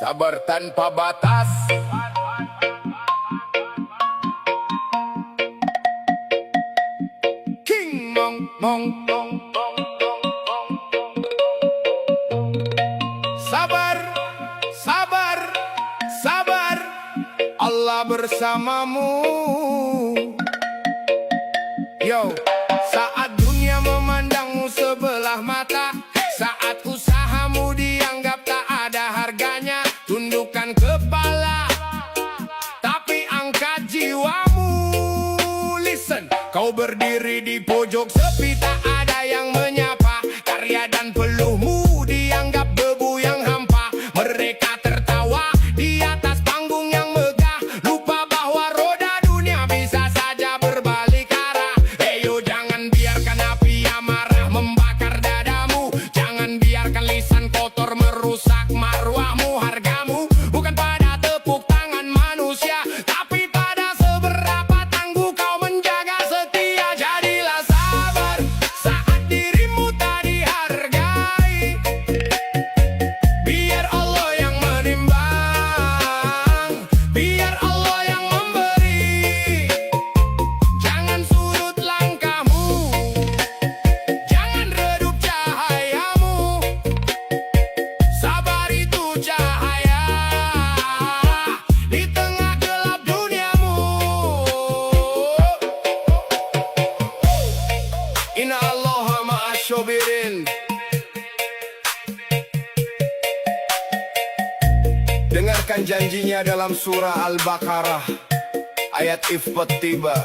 Sabar tanpa batas. King Mong Mong Mong Mong Mong. Sabar, sabar, sabar, Allah bersamamu. Yo, saat dunia memandangmu sebelah mata, saat usahamu dianggap tak ada harganya, tundukkan kepala, tapi angkat jiwamu. Listen, kau berdiri di pojok sepi, tak ada yang menyapa. Karya dan peluhmu dianggap debu yang hampa. Mereka tertawa di atas panggung yang megah, lupa bahwa roda dunia bisa saja berbalik arah. Eyo, jangan biarkan api amarah membakar dadamu. Jangan biarkan lisan kotor merusak marwahmu. Hargamu bukan pada tepuk tangan manusia, tapi pada seberapa tangguh kau menjaga setia. Jadilah sabar saat dirimu tak dihargai, biar Allah yang menimbang, biar Allah yang memberi. Jangan surut langkahmu, jangan redup cahayamu. Sabar itu cahaya di tengah gelap duniamu. Inna Allaha ma'asyobirin. Dengarkan janjinya dalam surah Al-Baqarah ayat ifpat tiba.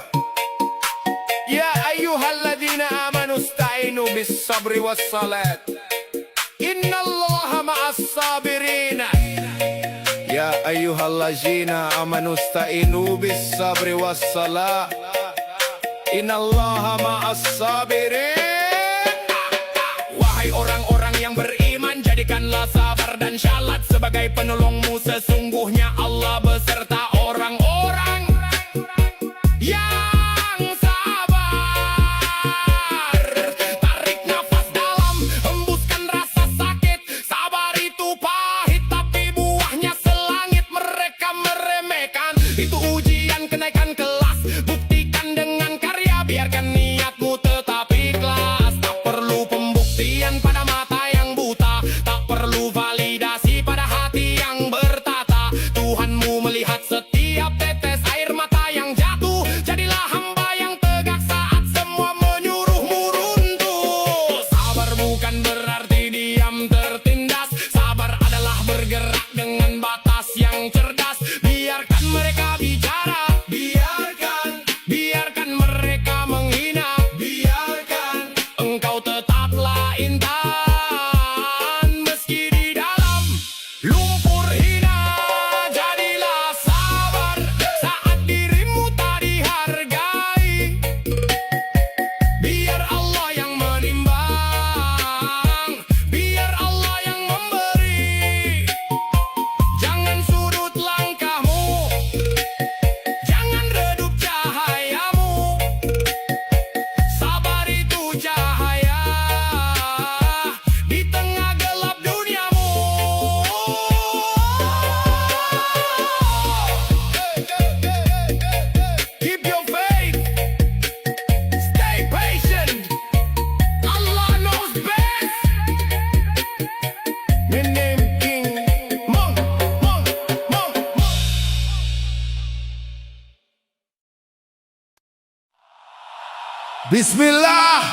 Ya ayyuhalladzina amanu sta'inu bis sabri was salat, innallaha ma'as sabirina. Ya ayyuhalladzina amanu sta'inu bis sabri was salat, innallaha ma'as sabirin. Wahai orang-orang yang beriman, jadikanlah sabar dan syalat sebagai penolongmu. Sesungguhnya Allah beserta orang-orang yang sabar. Tarik nafas dalam, hembuskan rasa sakit. Sabar itu pahit, tapi buahnya selangit. Mereka meremehkan, itu ujian kenaikan kelas. Buktikan dengan karya, biarkan niatmu tetap ikhlas. Tak perlu pembuktian pada mata yang buta, tak perlu validasi pada hati yang bertata. Tuhanmu melihat setiap tetes air mata yang jatuh. Jadilah hamba yang tegak saat semua menyuruhmu runtuh. Sabar bukan berarti diam tertindas. Sabar adalah bergerak dengan batas yang cerdas. Biarkan mereka bicara, biarkan mereka menghina, biarkan engkau tetaplah intan meski di dalam lumpur hina. Jadilah sabar saat dirimu tak dihargai, biar Allah yang menimbang, biar Allah yang memberi. Jangan sudut langkahmu, jangan redup cahayamu. Sabar itu cahaya di tengah gelap duniamu. Keep your faith, stay patient. Allah knows best. My name King Mong Mong Mong. Bismillah.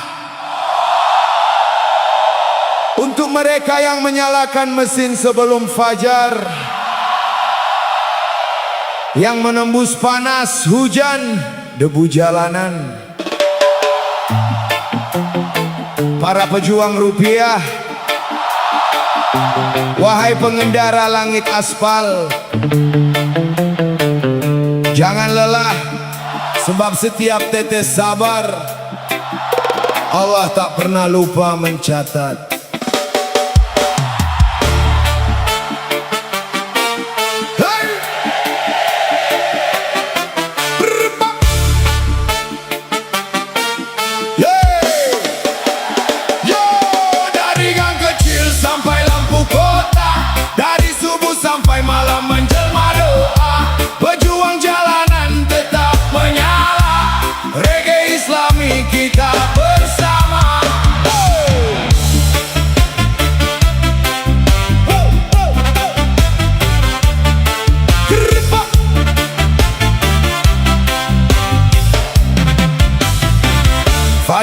Untuk mereka yang menyalakan mesin sebelum fajar, yang menembus panas, hujan, debu jalanan, para pejuang rupiah, wahai pengendara langit aspal, jangan lelah, sebab setiap tetes sabar Allah tak pernah lupa mencatat. Hey! Berbak! Yeay! Yo, dari gang kecil sampai lampu kota, dari subuh sampai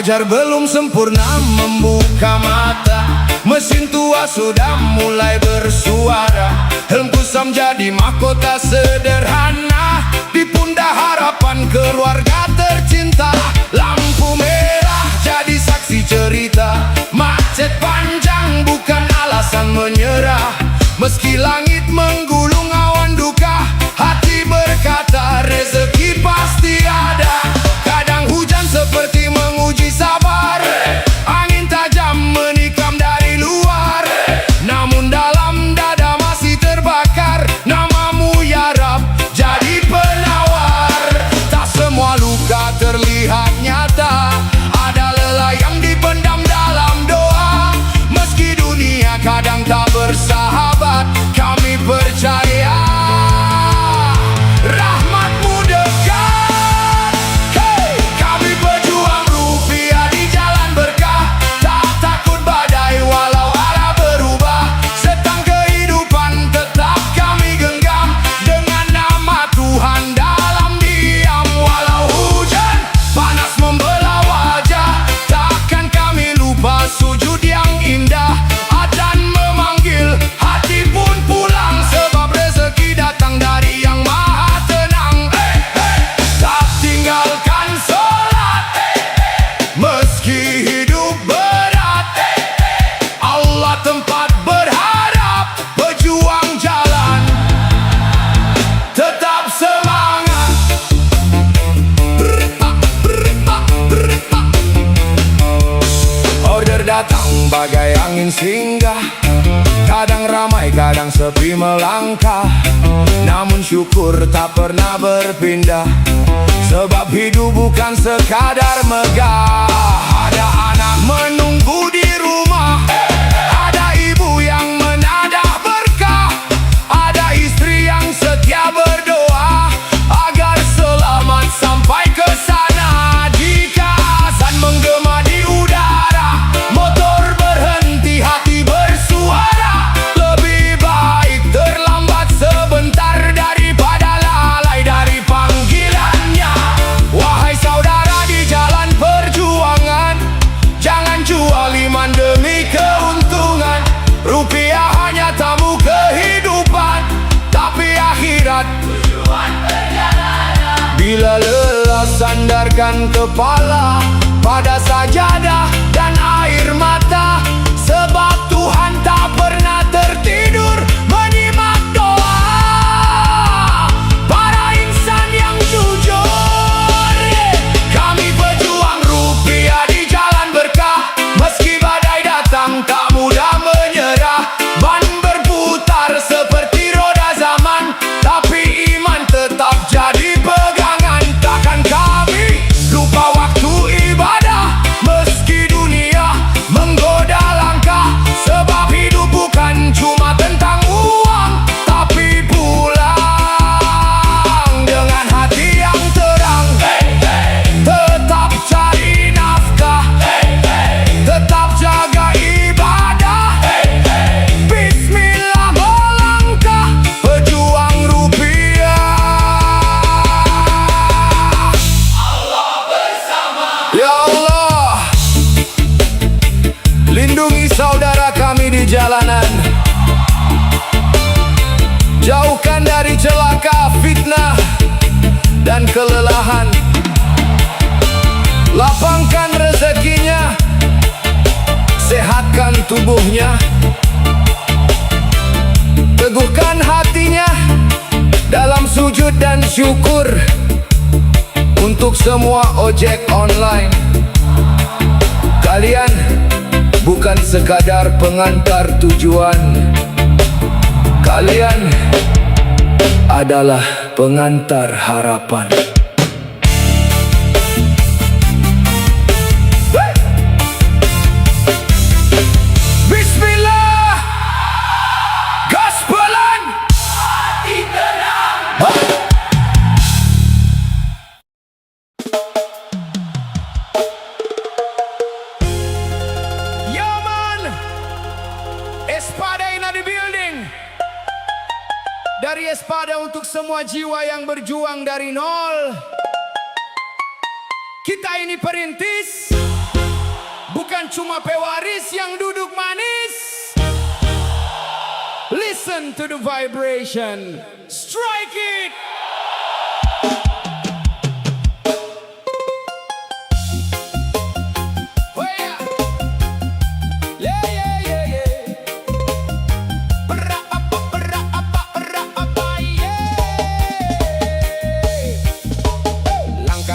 Fajar belum sempurna membuka mata, mesin tua sudah mulai bersuara. Helm kusam jadi mahkota sederhana, di pundak harapan keluarga tercinta. Lampu merah jadi saksi cerita, macet panjang bukan alasan menyerah. Meski langit menggulung awan duka, hati berkata rezeki pasti ada. Kadang hujan seperti menguji sabar, angin tajam menikam dari luar. Namun dalam dada masih terbakar, namamu ya Rab jadi penawar. Tak semua luka terlihat nyata, ada lelah yang dipendam dalam doa. Meski dunia kadang tak bersahabat, kami percaya rahmatmu dekat. Hey, kami pejuang rupiah di jalan berkah, tak takut badai walau arah berubah. Setang kehidupan tetap kami genggam, dengan nama Tuhan dalam diam. Walau hujan panas membelah wajah, takkan kami lupa sujud yang indah. Adzan memanggil, hati pun pulang, sebab rezeki datang dari yang maha tenang. Tak tinggalkan sholat, meski hidup berat. Allah tempat berharap, pejuang jalan tetap semangat. Order datang bagai angin singgah, kadang ramai, kadang sepi melangkah. Namun syukur tak pernah berpindah, sebab hidup bukan sekadar megah. Ada anak menunggu di rumah, ada ibu yang menadah berkah, ada istri yang setia berdoa agar selamat sampai ke sana. Jika azan menggema di udara, motor berhenti, hati bersuara. Lebih baik terlambat sebentar daripada lalai dari panggilannya. Wahai saudara di jalan perjuangan, jangan jual iman demi keuntungan. Rupiah hanya tamu kehidupan, tapi akhirat tujuan perjalanan. Bila lelah sandarkan kepala pada sajadah dan air mata, sebab Tuhan tak pernah tertidur menyimak doa para insan yang jujur. Kami pejuang rupiah di jalan berkah, meski badai datang tak mudah menyerah. Ban berputar seperti roda zaman, tapi iman tetap jadi pegangan. Takkan kami lupa waktu ibadah, meski dunia menggoda langkah. Sebab hidup bukan cuma tentang uang, tapi pulang dengan hati yang terang. Tetap cari nafkah, tetap jaga ibadah. Bismillah melangkah, pejuang rupiah. Allah bersama. Ya Allah, lindungi saudara kami di jalanan, jauhkan dari celaka, fitnah, dan kelelahan. Lapangkan rezekinya, sehatkan tubuhnya, teguhkan hatinya dalam sujud dan syukur. Untuk semua ojek online, kalian bukan sekadar pengantar tujuan, kalian adalah pengantar harapan. Bismillah, gaspelan, hati tenang. Espada in the building. Dari Espada untuk semua jiwa yang berjuang dari nol. Kita ini perintis. bukan cuma pewaris yang duduk manis. Listen to the vibration. Strike it.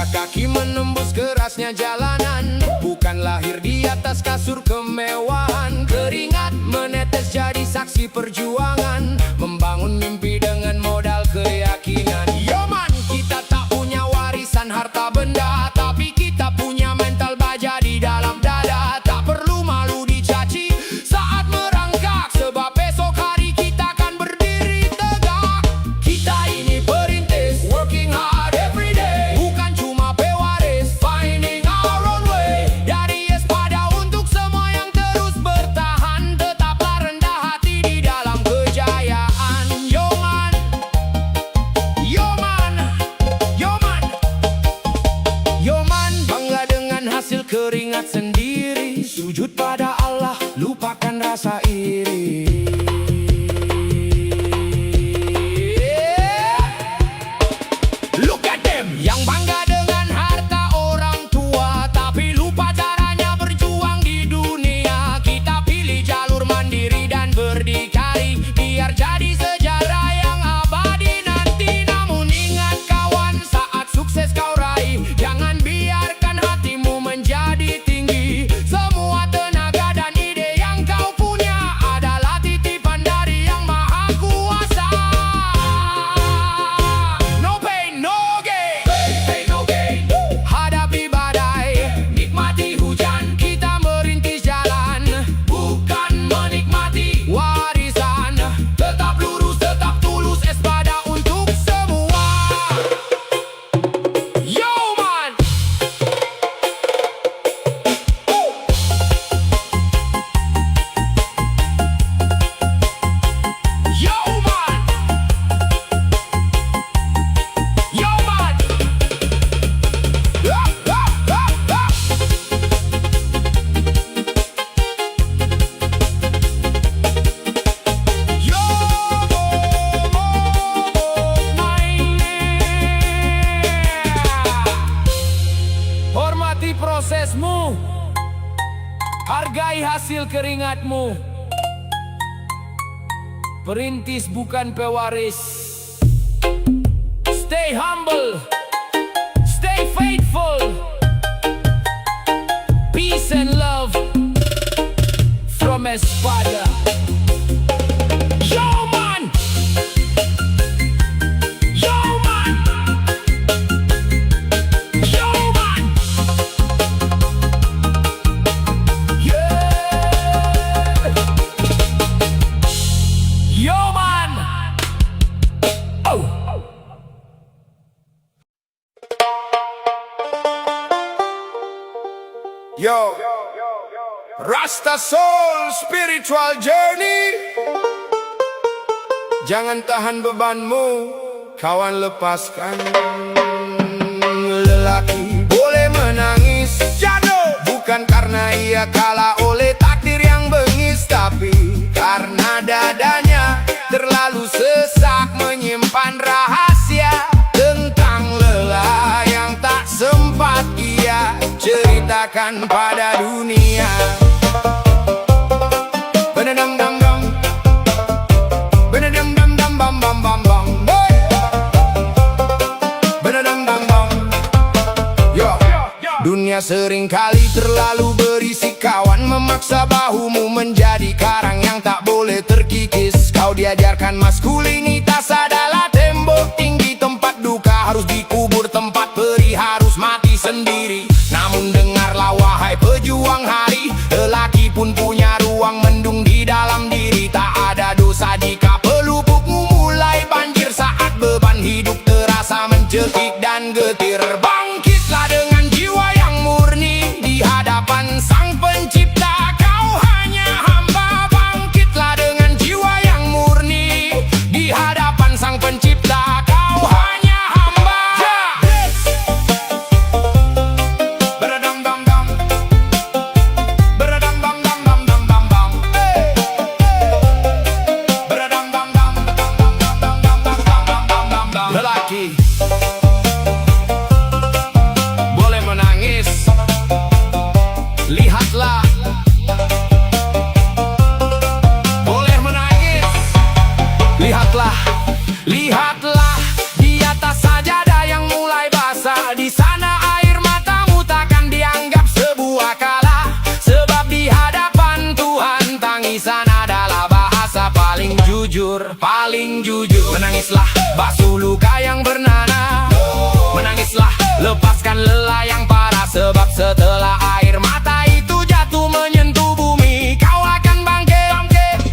Kaki menembus kerasnya jalanan, bukan lahir di atas kasur kemewahan. Keringat menetes jadi saksi perjuangan, membangun mimpi dengan modal keyakinan. Yo man, kita tak punya warisan harta benda, tapi kita punya mental baja di dalam dada. Tak perlu malu dicaci saat merangkak, sebab besok hari kita akan berdiri tegak. Kita ini perintis, working hard every day, bukan cuma pewaris, finding our own way. Dari espada untuk semua yang terus bertahan, tetaplah rendah hati di dalam kejayaan. Yo man, yo man, yo man, yo man, bangga dengan hasil keringat sendiri. Sujud pada Allah, lupakan rasa iri. Look at them, yang bangga dengan harta orang tua, tapi lupa caranya berjuang di dunia. Kita pilih jalur mandiri dan berdikari, biar jadi sejarah yang abadi nanti. Namun ingat kawan, saat sukses kau raih, jangan biarkan hatimu menjadi tinggi. Semua tenaga dan ide yang kau punya adalah titipan dari Yang Maha Kuasa. No pain, no gain. Pain, no gain. Hadapi badai, nikmati hujan. Kita merintis jalan, bukan menikmati warisan. Tetap lurus, tetap tulus, espada untuk semua. Yo man, yo man, yo man. Yo hormati prosesmu, hargai hasil keringatmu. Perintis bukan pewaris. Stay humble, stay faithful. Peace and love from Espada. Yo man, yo man, yo man. Yeah. Yo man. Oh. Yo, Rasta Soul Spiritual Journey. Jangan tahan bebanmu, kawan, lepaskan. Lelaki boleh menangis jatuh, bukan karena ia kalah oleh takdir yang bengis, tapi karena dadanya terlalu sesak menyimpan rahasia tentang lelah yang tak sempat ia ceritakan pada dunia. Benedang-dang-dang, benedang-dang-dang, bam-bam-bam-bam, benedang-dang-dang. Yo, dunia seringkali terlalu berisi kawan, memaksa bahumu menjadi karang yang tak boleh terkikis. Kau diajarkan maskulinitas adalah tembok tinggi, tempat duka harus dikubur, tempat peri harus mati sendiri. Namun dengarlah wahai pejuang hari, lelaki pun punya ruang mendung di dalam diri. Tak ada dosa jika pelupukmu mulai banjir saat beban hidup terasa mencekik dan getir. Bangkitlah dengan jiwa yang murni di hadapan Sang Pencipta. Kau hanya hamba, bangkitlah dengan jiwa yang murni di hadapan paling jujur. Menangislah, basuh luka yang bernanah. Menangislah, lepaskan lelah yang parah. Sebab setelah air mata itu jatuh menyentuh bumi, kau akan bangkit.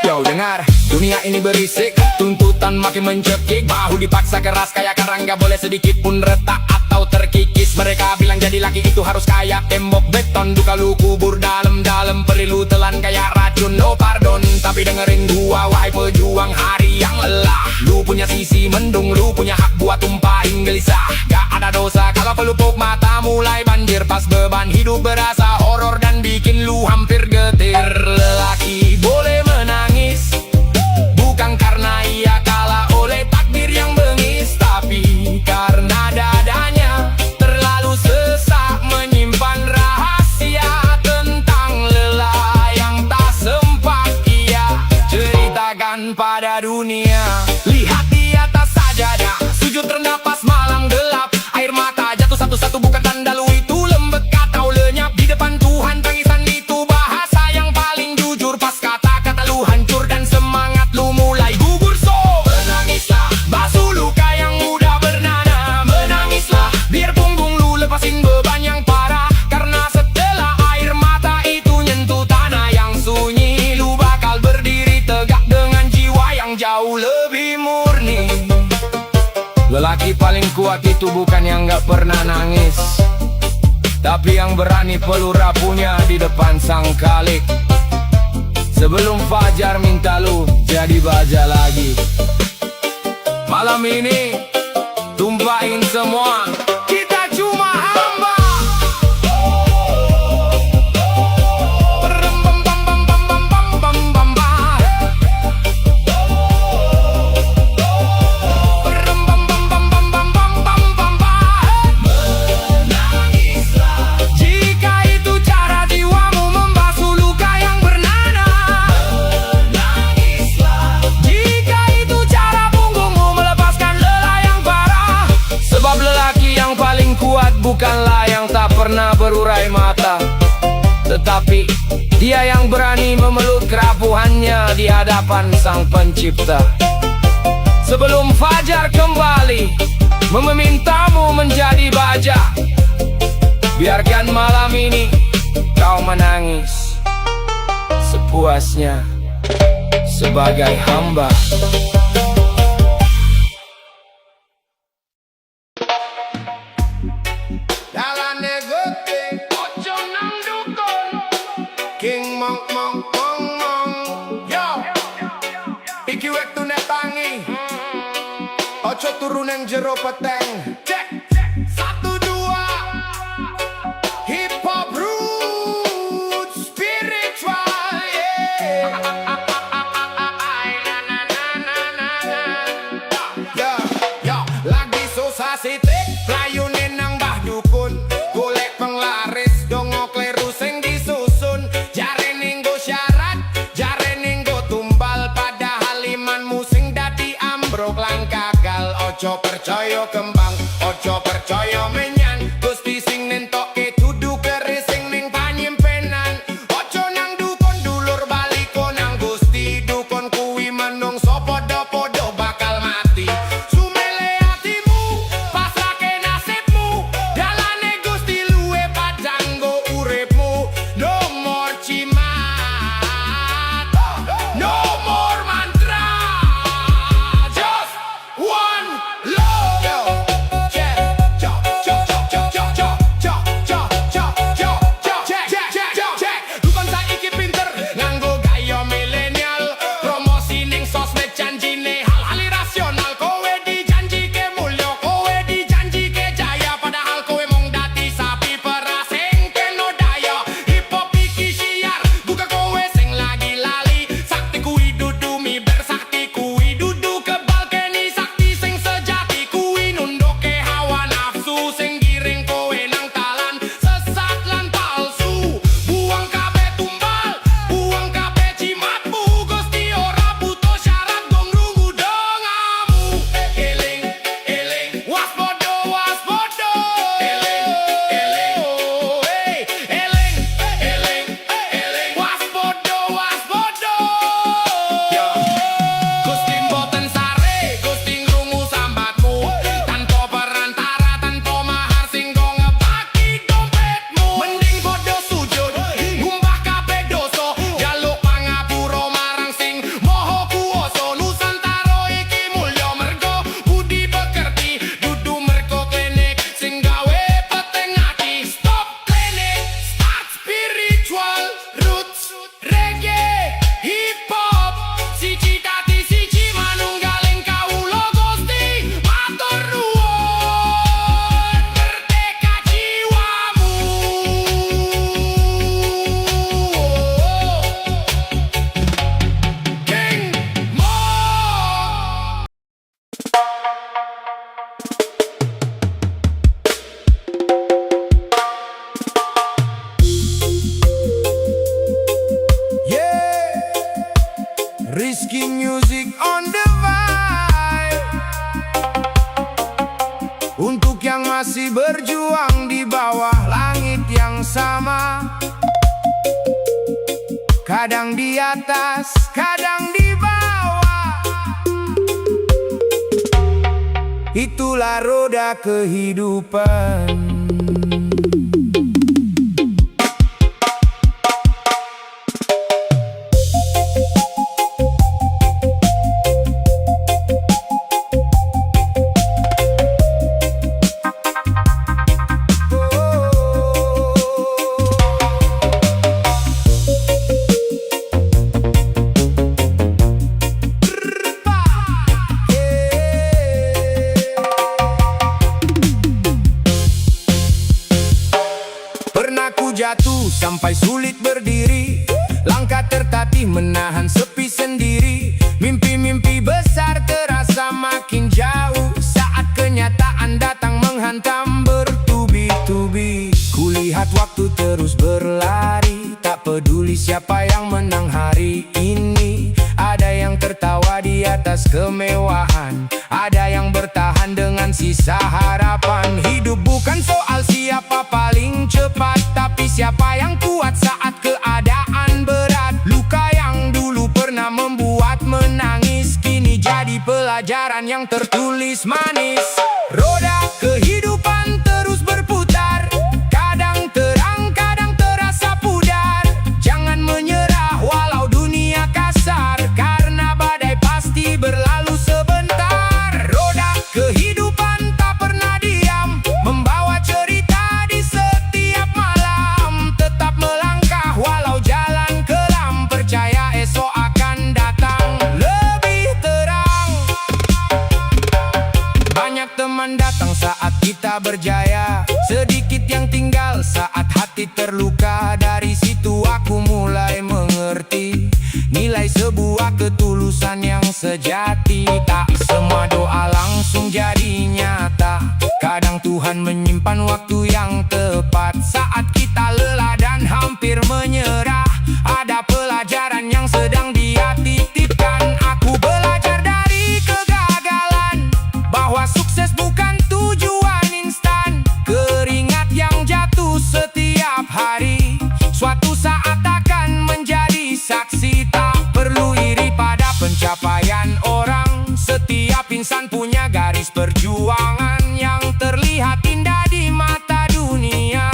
Yo, dengar, dunia ini berisik, tuntutan makin mencekik. Bahu dipaksa keras kayak karang, gak boleh sedikit pun retak atau terkikis. Mereka bilang jadi laki itu harus kayak tembok beton. Duka lu kubur dalam-dalam, perlu telan kayak racun, no pardon. Tapi dengerin gua, wahai pejuang hari yang lelah. Lu punya sisi mendung, lu punya hak buat tumpahin gelisah. Gak ada dosa kalau pelupuk mata mulai banjir. Pas beban hidup berasa horor dan bikin lu hampir getir. Lelaki boleh menangis, bukan karena ia kalah oleh takdir yang bengis, tapi karena dadanya terlalu sesak menyimpan rahasia tentang lelah yang tak sempat ia ceritakan pada dunia. Lihat di atas sajadah, sujud rendah pas malam gelap. Air mata jatuh satu-satu bukan tanda lu itu lembek atau lenyap. Di depan Tuhan tangisan itu bahasa yang paling jujur. Pas kata-kata lu hancur dan semangat lu mulai gugur. So, menangislah, basuh luka yang mudah bernanah. Menangislah, biar punggung lu lepasin beban yang parah. Karena setelah air mata itu nyentuh tanah yang sunyi, lu bakal berdiri tegak dengan jiwa yang jauh lebih murni. Lelaki paling kuat itu bukan yang gak pernah nangis, tapi yang berani peluk rapuhnya di depan sang Khalik. Sebelum fajar minta lu jadi baja lagi. Malam ini tumpahin semua, kita cuma hamba. Bukanlah yang tak pernah berurai mata, tetapi dia yang berani memeluk kerapuhannya di hadapan sang pencipta. Sebelum fajar kembali memintamu menjadi baja, biarkan malam ini kau menangis sepuasnya sebagai hamba. King Mong Mong Mong Mong, yo, iki wektu nek tangi, ojo turu nang jero peteng. Cek, 1, 2, hip hop roots spiritual, yeah. Yo, yo, lagi susah sitik, layunin nang mbah dukun, golek penglaris dongo kleru sing disusun. Jare ninggo syarat, jare ninggo tumbal, padahal imanmu sing dadi ambruk lan gagal. Ojo percaya kembang, ojo percaya menyan, Gusti sing nentoke dudu keris sing ning panyimpenan. Ojo nang dukun dulur baliko nang Gusti, dukun kuwi menungso podo-podo bakal mati. Sumele hatimu, pasrahke nasibmu, dalane Gusti luwe padang go uripmu. No more cimat, no more mantra, just one love. Rizky Music on the vibe. Untuk yang masih berjuang di bawah langit yang sama, kadang di atas, kadang di bawah. Itulah roda kehidupan. Pernah ku jatuh sampai sulit berdiri, langkah tertatih menahan sepi sendiri. Mimpi-mimpi besar terasa makin jauh saat kenyataan datang menghantam bertubi-tubi. Kulihat waktu terus berlari, tak peduli siapa yang menang hari ini. Ada yang tertawa di atas kemewahan, ada yang bertahan dengan sisa harapan. Hidup bukan soal siapa paling cepat, tapi siapa yang kuat saat keadaan berat. Luka yang dulu pernah membuat menangis, kini jadi pelajaran yang tertulis manis. Roda kehidupan terus berputar, kadang terang, kadang terasa pudar. Jangan menyerah walau dunia kasar, karena badai pasti berlalu sebentar. Roda kehidupan tak pernah diam, membawa cerita di setiap malam. Tetap melangkah walau jalan kelam, percaya esok akan datang lebih terang. Banyak teman datang saat kita berjaya, sedikit yang tinggal saat hati terluka. Dari situ aku mulai mengerti nilai sebuah ketulusan yang sejati. Tak semua doa langsung jadi nyata, kadang Tuhan menyimpan waktu yang tepat. Saat kita lelah dan hampir menyerah, ada pelajaran yang sedang Dia titipkan. Aku belajar dari kegagalan, bahwa sukses bukan tujuan instan. Keringat yang jatuh setiap hari, suatu saat akan menjadi saksi. Tak perlu iri pada pencapaian orang, setiap insan punya garis perjuangan yang terlihat indah di mata dunia,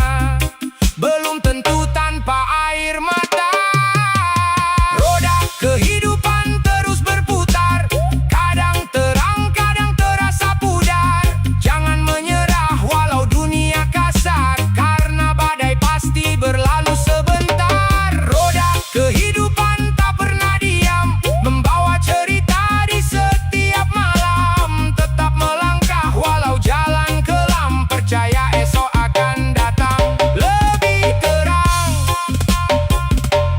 belum tentu tanpa air mata. Roda kehidupan terus berputar, kadang terang, kadang terasa pudar. Jangan menyerah walau dunia kasar, karena badai pasti berlalu sebentar. Roda kehidupan tak pernah diam, membawa cerita di setiap malam. Tetap melangkah walau jalan kelam, percaya esok akan datang lebih terang.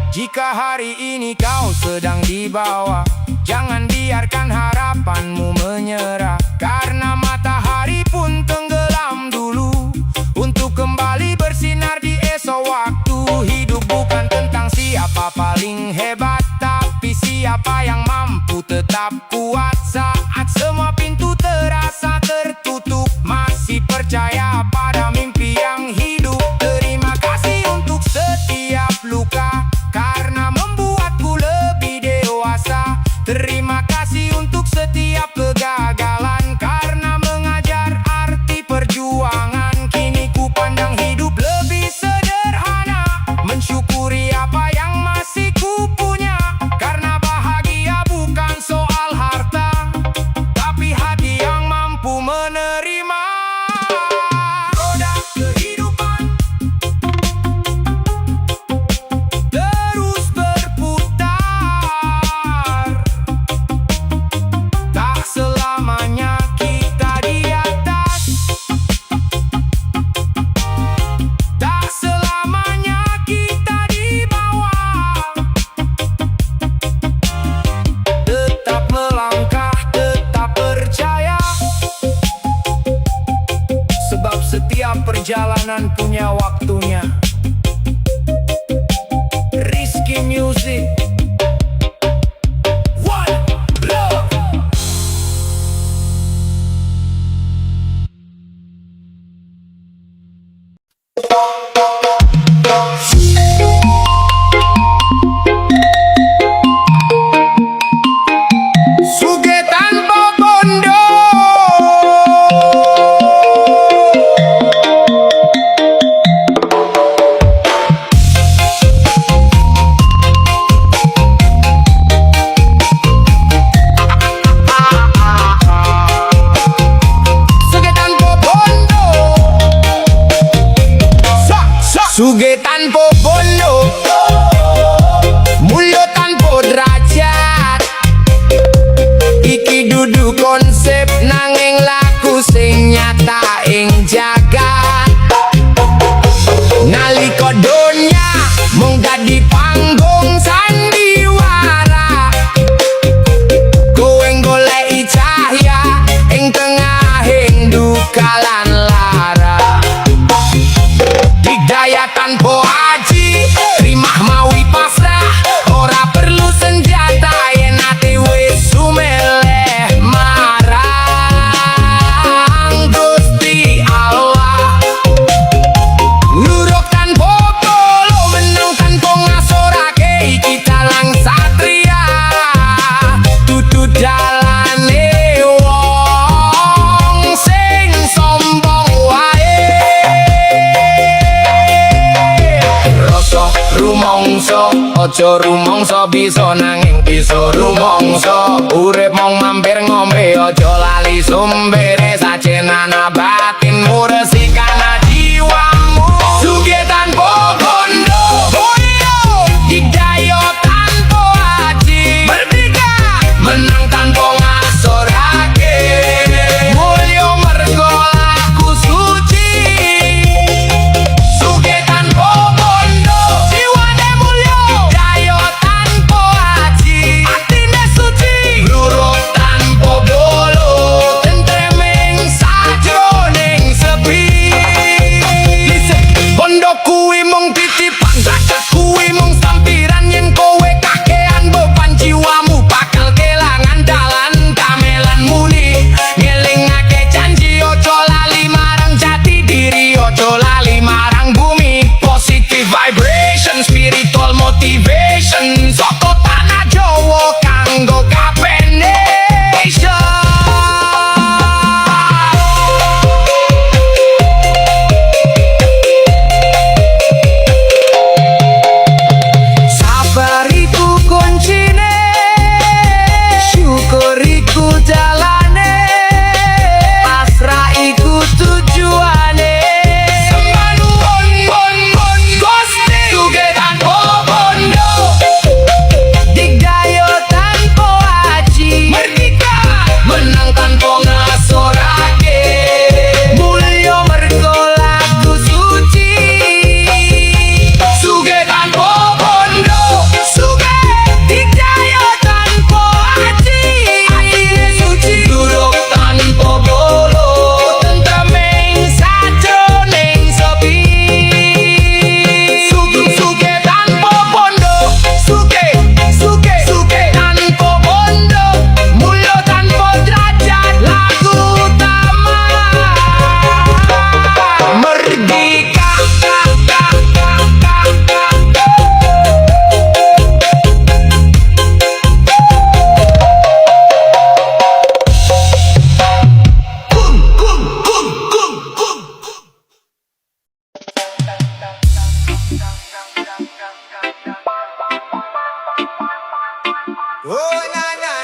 Jika hari ini kau sedang di bawah, jangan biarkan harapanmu menyerah, karena matahari pun tenggelam dulu untuk kembali bersinar di esok waktu. Hidup bukan tentang siapa paling hebat, tapi siapa yang mampu tetap kuat saat semua pintu terasa tertutup. Masih percaya pada mimpi yang hidup. Terima kasih untuk setiap luka, karena membuatku lebih dewasa. Terima kasih untuk setiap kegagalan, karena mengajar arti perjuangan. Kini ku pandang hidup lebih sederhana, mensyukuri apa yang masih ku punya. Karena bahagia bukan soal harta, tapi hati yang mampu menerima. Roda kehidupan terus berputar, tak selamanya kita di atas, tak selamanya kita di bawah. Tetap melangkah, tetap percaya, sebab setiap perjalanan punya waktunya. Rizky Music aja rumangsa bisa nanging bisa rumangsa. Urip mong mampir ngombe aja lali sumbere, sajenana batinmu resikana jiwamu. Sugih tanpa bondo, digdayo tanpa aji, merdeka menang tanpa ngasorake, mulya mergo laku suci. Sugih tanpa bondo, jiwane mulya, digdayo tanpa aji, atine suci. Bluruk tanpa bolo, tentreming sajroning sepi. Bondo kuwi mung titipan, rakyat kuwi mung sampiran. Yen kowe kakean beban jiwamu bakal kelangan dalan damelan muni. Ngelingake janji ojo lali marang jati diri, ojo lali marang bumi. Positive vibration, spiritual motivation, saka tanah Jawa kanggo kabeh nation. Sabar iku kuncine, syukur iku jalane, pasrah iku tujuane. Sembanu bon Gusti, sugih tanpa bondo, digdayo tanpa aji, merdeka menang tanpa ngasorake, mulya mergo laku suci. Sugih tanpa bondo, sugih digdayo tanpa aji, atine suci. Bluruk tanpa bolo, tentreming sajroning sepi. Sugih tanpa bondo, sugih tanpa bondo, mulya tanpa derajat, lagu utama merdeka. Oh na na